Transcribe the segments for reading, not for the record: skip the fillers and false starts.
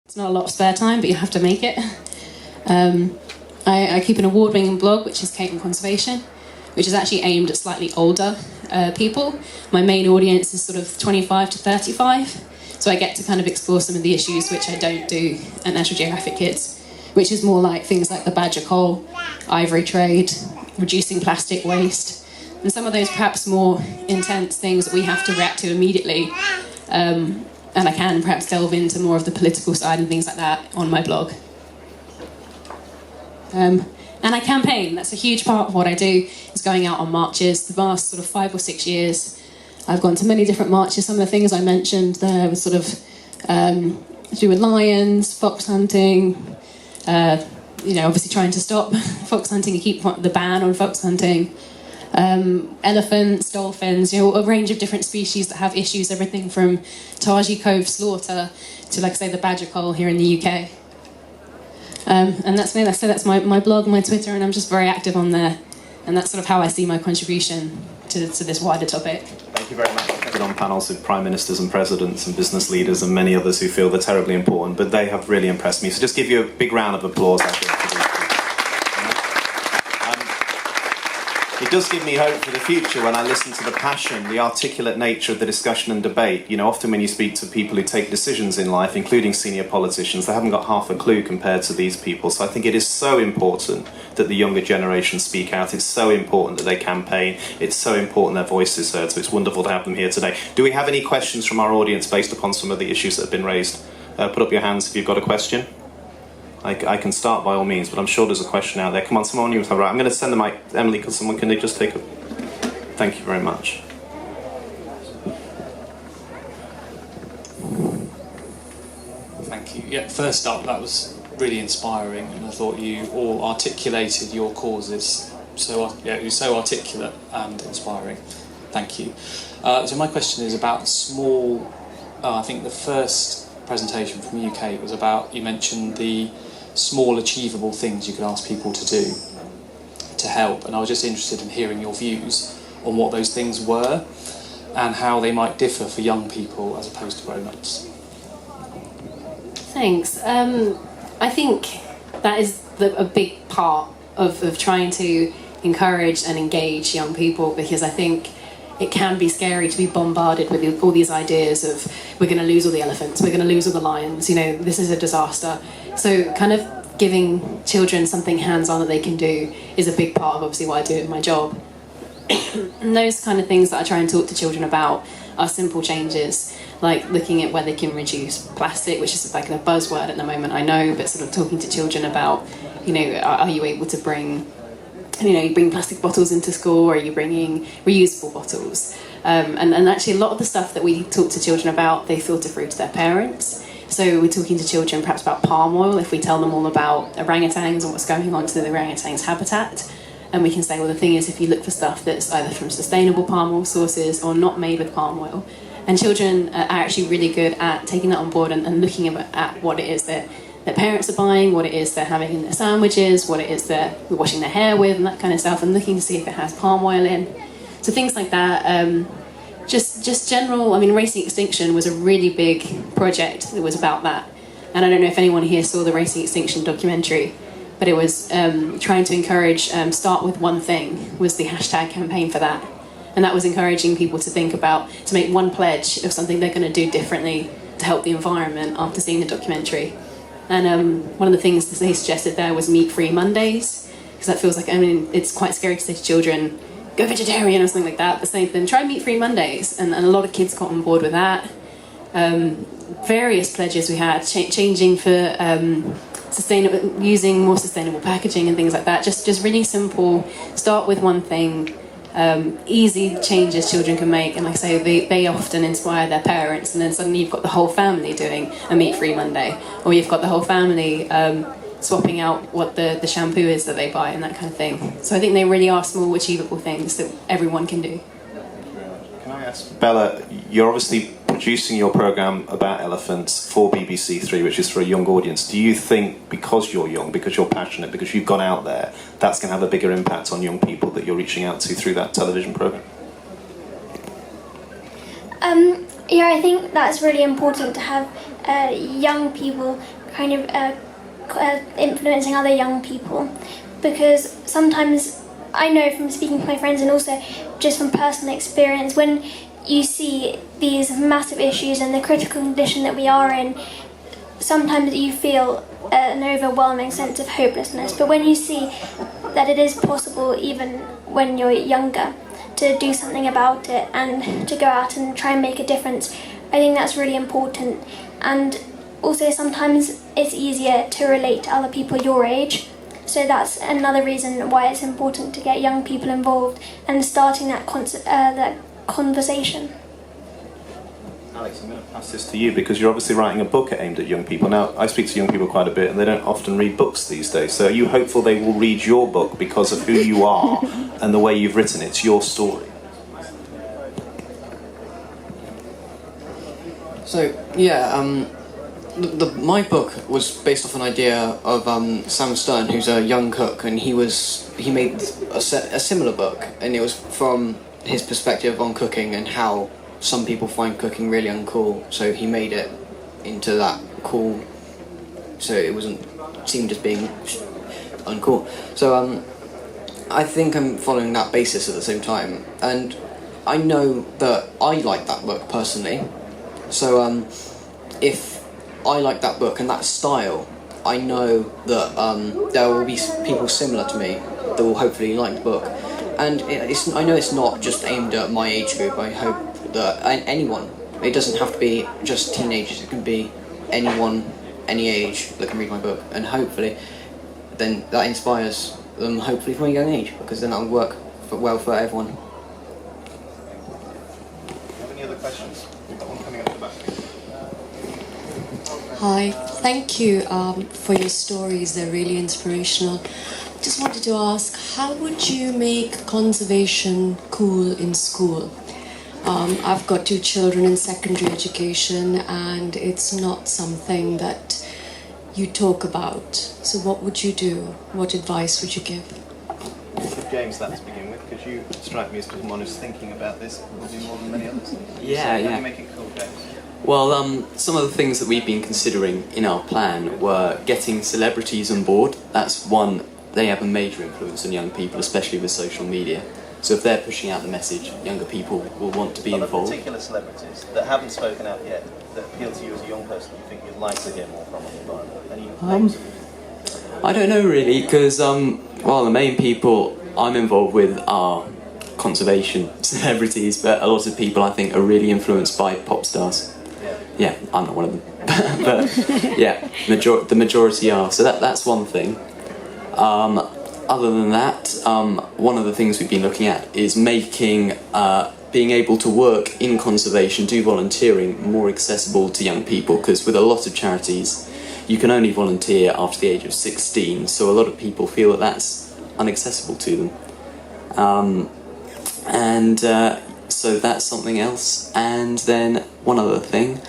It's not a lot of spare time, but you have to make it. I keep an award-winning blog, which is Kate and Conservation, which is actually aimed at slightly older people. My main audience is sort of 25 to 35, so I get to kind of explore some of the issues which I don't do at National Geographic Kids, which is more like things like the badger cull, ivory trade, reducing plastic waste, and some of those perhaps more intense things that we have to react to immediately. And I can perhaps delve into more of the political side and things like that on my blog. And I campaign. That's a huge part of what I do, is going out on marches. The last sort of 5 or 6 years, I've gone to many different marches. Some of the things I mentioned there was sort of to do with lions, fox hunting, obviously trying to stop fox hunting and keep the ban on fox hunting. Elephants, dolphins, a range of different species that have issues, everything from Taji Cove slaughter to, like I say, the badger cull here in the UK. And that's me. So that's my blog, my Twitter, and I'm just very active on there. And that's sort of how I see my contribution to this wider topic. Thank you very much. I've been on panels with prime ministers and presidents and business leaders and many others who feel they're terribly important, but they have really impressed me. So just give you a big round of applause, I think, for these people. It does give me hope for the future when I listen to the passion, the articulate nature of the discussion and debate. Often when you speak to people who take decisions in life, including senior politicians, they haven't got half a clue compared to these people. So I think it is so important that the younger generation speak out. It's so important that they campaign. It's so important their voice is heard. So it's wonderful to have them here today. Do we have any questions from our audience based upon some of the issues that have been raised? Put up your hands if you've got a question. I can start by all means, but I'm sure there's a question out there. Come on, someone, right. I'm going to send the mic, Emily, because someone can they just take a... Thank you very much. Thank you. Yeah, first up, that was really inspiring, and I thought you all articulated your causes. It was so articulate and inspiring. Thank you. So my question is about small... I think the first presentation from UK was about, you mentioned the small achievable things you could ask people to do to help, and I was just interested in hearing your views on what those things were and how they might differ for young people as opposed to grown-ups. Thanks. I think that is a big part of trying to encourage and engage young people, because I think it can be scary to be bombarded with all these ideas of we're going to lose all the elephants, we're going to lose all the lions, this is a disaster. So kind of giving children something hands-on that they can do is a big part of obviously what I do in my job. And those kind of things that I try and talk to children about are simple changes, like looking at where they can reduce plastic, which is like a buzzword at the moment, I know, but sort of talking to children about, are you able to bring you bring plastic bottles into school, or are you bringing reusable bottles? And actually a lot of the stuff that we talk to children about, they filter through to their parents. So we're talking to children perhaps about palm oil, if we tell them all about orangutans and what's going on to the orangutans' habitat. And we can say, well, the thing is, if you look for stuff that's either from sustainable palm oil sources or not made with palm oil, and children are actually really good at taking that on board and looking at what it is that their parents are buying, what it is they're having in their sandwiches, what it is they're washing their hair with, and that kind of stuff, and looking to see if it has palm oil in. So things like that. Just general, Racing Extinction was a really big project that was about that. And I don't know if anyone here saw the Racing Extinction documentary, but it was trying to encourage, start with one thing, was the hashtag campaign for that. And that was encouraging people to think about, to make one pledge of something they're going to do differently to help the environment after seeing the documentary. And one of the things that they suggested there was meat-free Mondays, because that feels like, it's quite scary to say to children, go vegetarian or something like that, but saying to them, try meat-free Mondays. And a lot of kids got on board with that. Various pledges we had, changing for using more sustainable packaging and things like that. Just really simple, start with one thing, easy changes children can make, and like I say, they often inspire their parents, and then suddenly you've got the whole family doing a meat-free Monday, or you've got the whole family swapping out what the shampoo is that they buy and that kind of thing. So I think they really are small, achievable things that everyone can do. Can I ask, Bella, you're obviously producing your programme about elephants for BBC Three, which is for a young audience. Do you think, because you're young, because you're passionate, because you've gone out there, that's going to have a bigger impact on young people that you're reaching out to through that television programme? Yeah, I think that's really important to have young people kind of influencing other young people, because sometimes I know from speaking to my friends and also just from personal experience, when you see these massive issues and the critical condition that we are in, sometimes you feel an overwhelming sense of hopelessness. But when you see that it is possible, even when you're younger, to do something about it and to go out and try and make a difference, I think that's really important. And also sometimes it's easier to relate to other people your age. So that's another reason why it's important to get young people involved and starting that conversation. Alex, I'm going to pass this to you because you're obviously writing a book aimed at young people. Now, I speak to young people quite a bit and they don't often read books these days. So are you hopeful they will read your book because of who you are and the way you've written it? It's your story. So, yeah, my book was based off an idea of Sam Stern, who's a young cook, and he made a similar book, and it was from his perspective on cooking and how some people find cooking really uncool, so he made it into that cool, so it wasn't seen as being uncool. So I think I'm following that basis at the same time, and I know that I like that book personally, so if I like that book and that style, I know that there will be people similar to me that will hopefully like the book. And I know it's not just aimed at my age group. I hope that anyone, it doesn't have to be just teenagers, it can be anyone, any age that can read my book. And hopefully then that inspires them, hopefully from a young age, because then that'll work well for everyone. Have any other questions? We've got one coming up the back. Hi, thank you for your stories, they're really inspirational. Just wanted to ask, how would you make conservation cool in school? I've got 2 children in secondary education and it's not something that you talk about. So what would you do? What advice would you give? James, that to begin with, because you strike me as someone who's thinking about this probably more than many others. Yeah, so how yeah. do you make it cool, James? Well, some of the things that we've been considering in our plan were getting celebrities on board. That's one, they have a major influence on young people, especially with social media. So if they're pushing out the message, younger people will want to be involved. Particular celebrities that haven't spoken out yet, that appeal to you as a young person, you think you'd like to hear more from on the environment? Any names? I don't know really, because well, the main people I'm involved with are conservation celebrities, but a lot of people I think are really influenced by pop stars. Yeah, I'm not one of them, but yeah, the majority are. So that's one thing. Other than that, one of the things we've been looking at is making being able to work in conservation, do volunteering, more accessible to young people, because with a lot of charities, you can only volunteer after the age of 16, so a lot of people feel that that's inaccessible to them. So that's something else. And then one other thing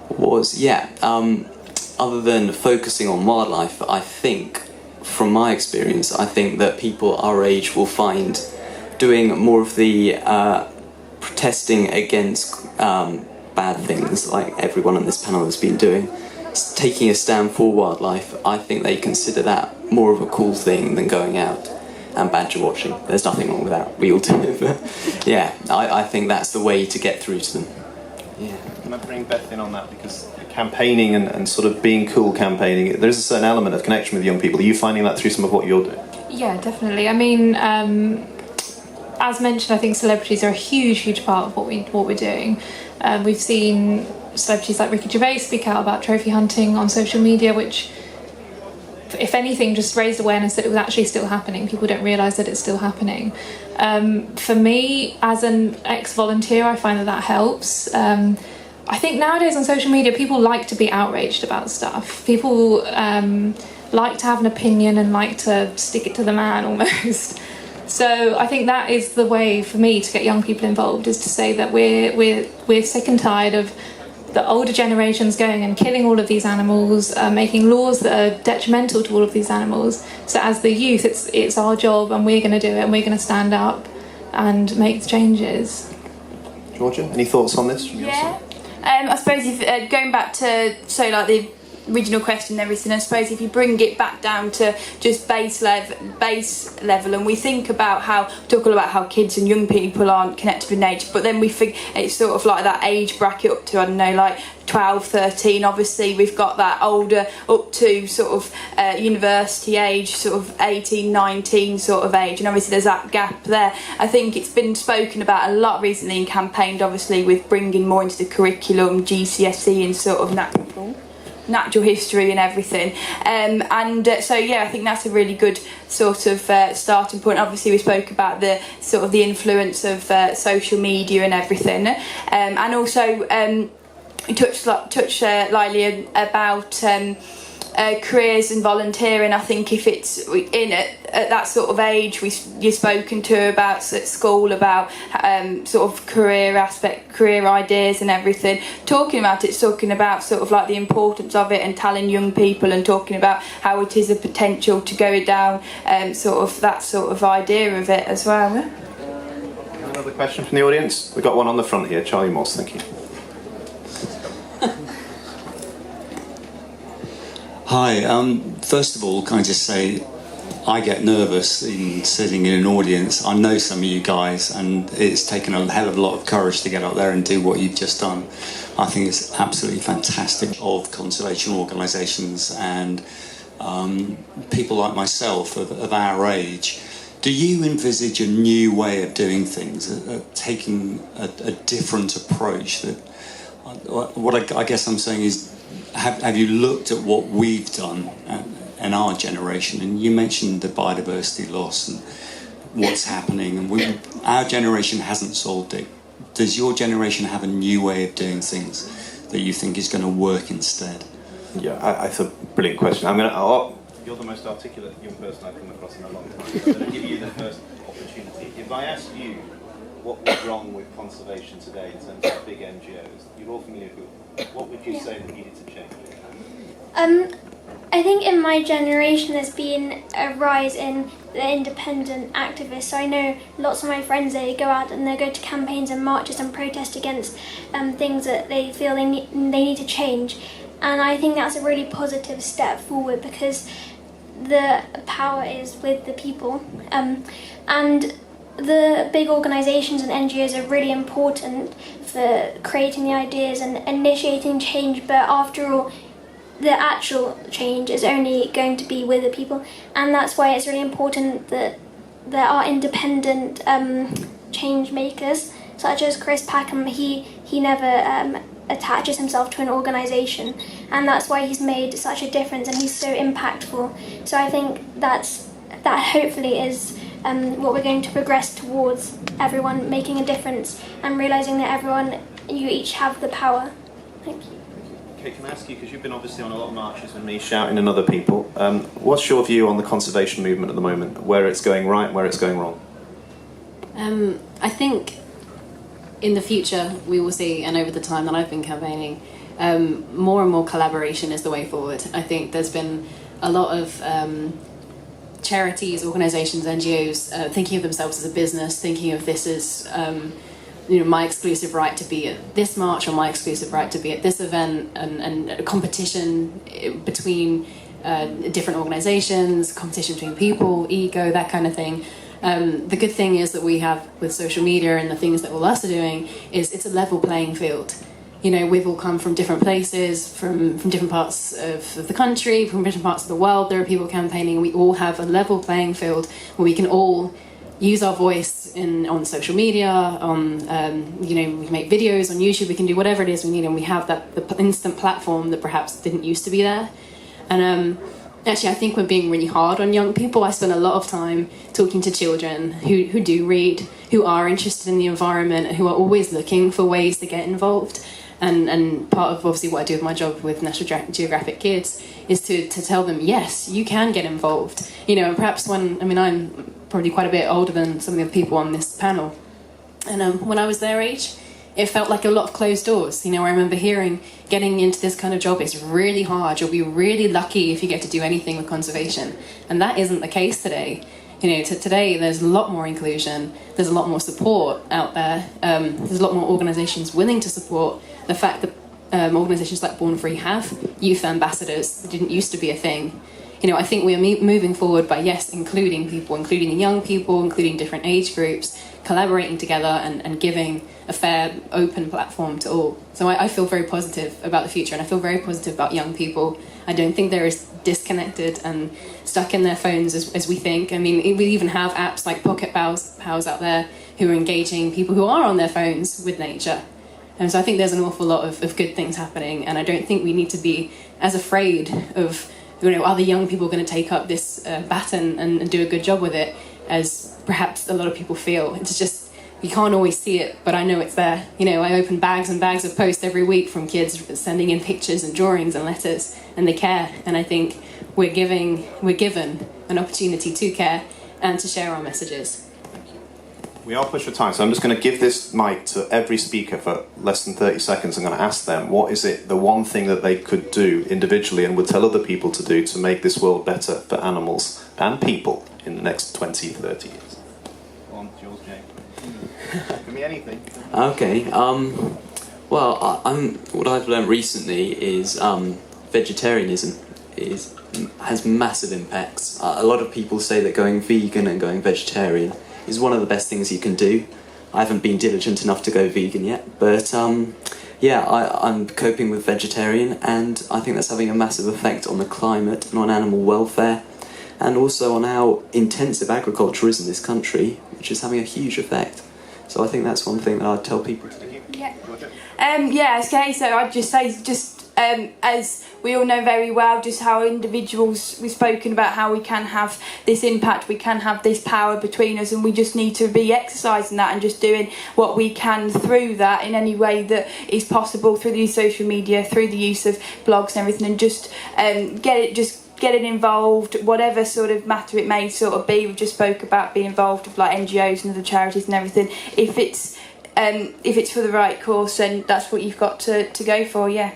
was, other than focusing on wildlife, I think, from my experience, I think that people our age will find doing more of the protesting against bad things, like everyone on this panel has been doing, taking a stand for wildlife. I think they consider that more of a cool thing than going out and badger watching. There's nothing wrong with that, we all do it, but yeah, I think that's the way to get through to them. Yeah. Can I bring Beth in on that, because campaigning and sort of being cool campaigning, there's a certain element of connection with young people. Are you finding that through some of what you're doing? Yeah, definitely. I mean, as mentioned, I think celebrities are a huge part of what we're doing. We've seen celebrities like Ricky Gervais speak out about trophy hunting on social media, which, if anything, just raised awareness that it was actually still happening. People don't realise that it's still happening. For me, as an ex-volunteer, I find that helps. I think nowadays on social media, people like to be outraged about stuff. People like to have an opinion and like to stick it to the man almost. So I think that is the way for me to get young people involved, is to say that we're sick and tired of the older generations going and killing all of these animals, making laws that are detrimental to all of these animals. So as the youth, it's our job, and we're going to do it, and we're going to stand up and make the changes. Georgia, any thoughts on this from your side? I suppose if going back to the original question and everything, I suppose if you bring it back down to just base level, and we think about talk all about how kids and young people aren't connected with nature, but then we think it's sort of like that age bracket up to, I don't know, like 12, 13. Obviously we've got that older up to sort of university age, sort of 18, 19 sort of age, and obviously there's that gap there. I think it's been spoken about a lot recently and campaigned obviously with bringing more into the curriculum, GCSE and sort of natural history and everything, so yeah, I think that's a really good sort of starting point. Obviously we spoke about the sort of the influence of social media and everything, and also we touched lightly about careers and volunteering. I think if it's in at that sort of age, you're spoken to about at school about sort of career ideas and everything. Talking about sort of like the importance of it and telling young people and talking about how it is a potential to go down sort of that sort of idea of it as well. Another question from the audience? We've got one on the front here. Charlie Moss, thank you. Hi, first of all, can I just say I get nervous in sitting in an audience. I know some of you guys, and it's taken a hell of a lot of courage to get up there and do what you've just done. I think it's absolutely fantastic of conservation organisations and people like myself of our age. Do you envisage a new way of doing things, taking a different approach? That what I guess I'm saying is, have you looked at what we've done in our generation? And you mentioned the biodiversity loss and what's happening, and our generation hasn't solved it. Does your generation have a new way of doing things that you think is going to work instead? Yeah, that's a brilliant question. You're the most articulate young person I've come across in a long time. So I'm going to give you the first opportunity. If I asked you what was wrong with conservation today in terms of big NGOs, you're all familiar with it, what would you say that needed to change? I think in my generation there's been a rise in the independent activists. So I know lots of my friends, they go out and they go to campaigns and marches and protest against things that they feel they need to change. And I think that's a really positive step forward, because the power is with the people. And the big organisations and NGOs are really important for creating the ideas and initiating change, but after all, the actual change is only going to be with the people, and that's why it's really important that there are independent change makers, such as Chris Packham. He never attaches himself to an organisation, and that's why he's made such a difference and he's so impactful. So I think that hopefully is what we're going to progress towards, everyone making a difference and realising that you each have the power. Thank you. Okay, can I ask you, because you've been obviously on a lot of marches with me shouting and other people, what's your view on the conservation movement at the moment, where it's going right and where it's going wrong? I think in the future we will see, and over the time that I've been campaigning, more and more collaboration is the way forward. I think there's been a lot of charities, organisations, NGOs thinking of themselves as a business, thinking of this as my exclusive right to be at this march or my exclusive right to be at this event, and a competition between different organisations, competition between people, ego, that kind of thing. The good thing is that we have with social media and the things that all us are doing is it's a level playing field. We've all come from different places, from different parts of the country, from different parts of the world. There are people campaigning. We all have a level playing field where we can all use our voice on social media, we make videos on YouTube, we can do whatever it is we need, and we have the instant platform that perhaps didn't used to be there. And actually, I think we're being really hard on young people. I spend a lot of time talking to children who do read, who are interested in the environment, who are always looking for ways to get involved. And part of obviously what I do with my job with National Geographic Kids is to tell them, yes, you can get involved. And perhaps I'm probably quite a bit older than some of the people on this panel. And when I was their age, it felt like a lot of closed doors. I remember hearing getting into this kind of job is really hard. You'll be really lucky if you get to do anything with conservation. And that isn't the case today. Today there's a lot more inclusion, there's a lot more support out there, there's a lot more organisations willing to support, the fact that organisations like Born Free have youth ambassadors that didn't used to be a thing. You know, I think we are moving forward by, yes, including people, including young people, including different age groups, collaborating together and giving a fair, open platform to all. So I feel very positive about the future, and I feel very positive about young people. I don't think they're as disconnected and stuck in their phones as we think. I mean, we even have apps like Pocket Pals out there who are engaging people who are on their phones with nature. And so I think there's an awful lot of good things happening, and I don't think we need to be as afraid of, you know, are the young people going to take up this baton and do a good job with it as perhaps a lot of people feel. It's just, you can't always see it, but I know it's there. You know, I open bags and bags of posts every week from kids sending in pictures and drawings and letters, and they care. And I think we're given an opportunity to care and to share our messages. We are pushed for time, so I'm just going to give this mic to every speaker for less than 30 seconds. I'm going to ask them, what is it, the one thing that they could do individually and would tell other people to do to make this world better for animals and people in the next 20, 30 years? On to yours, Jane. Give me anything. Okay. Well, what I've learned recently is vegetarianism has massive impacts. A lot of people say that going vegan and going vegetarian is one of the best things you can do. I haven't been diligent enough to go vegan yet, but yeah, I'm coping with vegetarian, and I think that's having a massive effect on the climate and on animal welfare, and also on how intensive agriculture is in this country, which is having a huge effect. So I think that's one thing that I'd tell people to do. Yeah, okay, so I'd just say, as we all know very well, just how individuals, we've spoken about how we can have this impact, we can have this power between us, and we just need to be exercising that and just doing what we can through that in any way that is possible, through the use of social media, through the use of blogs and everything, and just getting involved, whatever sort of matter it may sort of be. We just spoke about being involved with like NGOs and other charities and everything. If it's for the right cause, then that's what you've got to go for, yeah.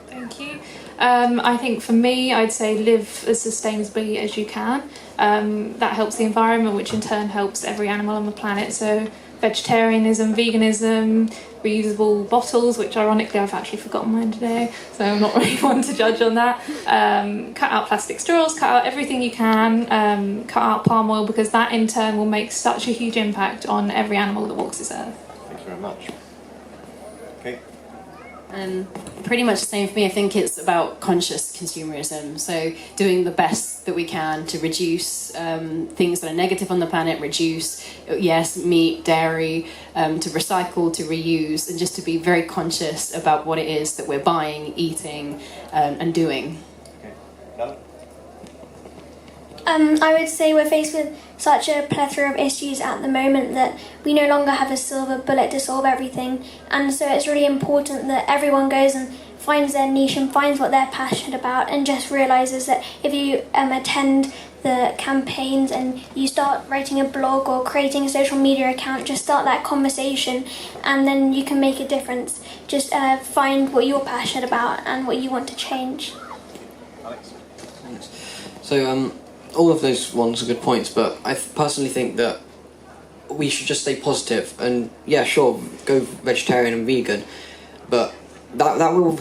Thank you. I think for me, I'd say live as sustainably as you can. That helps the environment, which in turn helps every animal on the planet. So vegetarianism, veganism, reusable bottles, which ironically I've actually forgotten mine today, so I'm not really one to judge on that. Cut out plastic straws, cut out everything you can, cut out palm oil, because that in turn will make such a huge impact on every animal that walks this earth. Thank you very much. Okay. Pretty much the same for me. I think it's about conscious consumerism. So doing the best that we can to reduce things that are negative on the planet, reduce, yes, meat, dairy, to recycle, to reuse, and just to be very conscious about what it is that we're buying, eating, and doing. Okay. I would say we're faced with such a plethora of issues at the moment that we no longer have a silver bullet to solve everything, and so it's really important that everyone goes and finds their niche and finds what they're passionate about, and just realises that if you attend the campaigns and you start writing a blog or creating a social media account, just start that conversation and then you can make a difference. Just find what you're passionate about and what you want to change. Alex? So all of those ones are good points, but I personally think that we should just stay positive and, yeah, sure, go vegetarian and vegan, but that will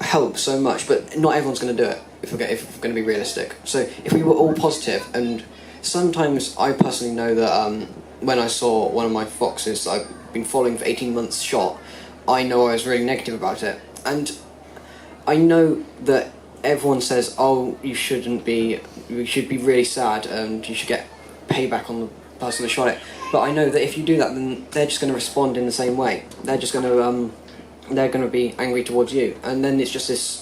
help so much, but not everyone's going to do it if we're going to be realistic. So if we were all positive, and sometimes I personally know that when I saw one of my foxes that I've been following for 18 months shot, I know I was really negative about it, and I know that everyone says, oh, you should be really sad and you should get payback on the person that shot it. But I know that if you do that, then they're just going to respond in the same way. They're just going to be angry towards you, and then it's just this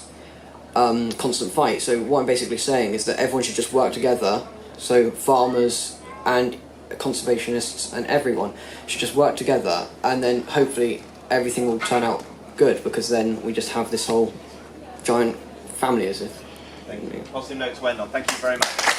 constant fight. So what I'm basically saying is that everyone should just work together. So farmers and conservationists and everyone should just work together, and then hopefully everything will turn out good, because then we just have this whole giant family as if. Thank you. Positive note to end on. Thank you very much.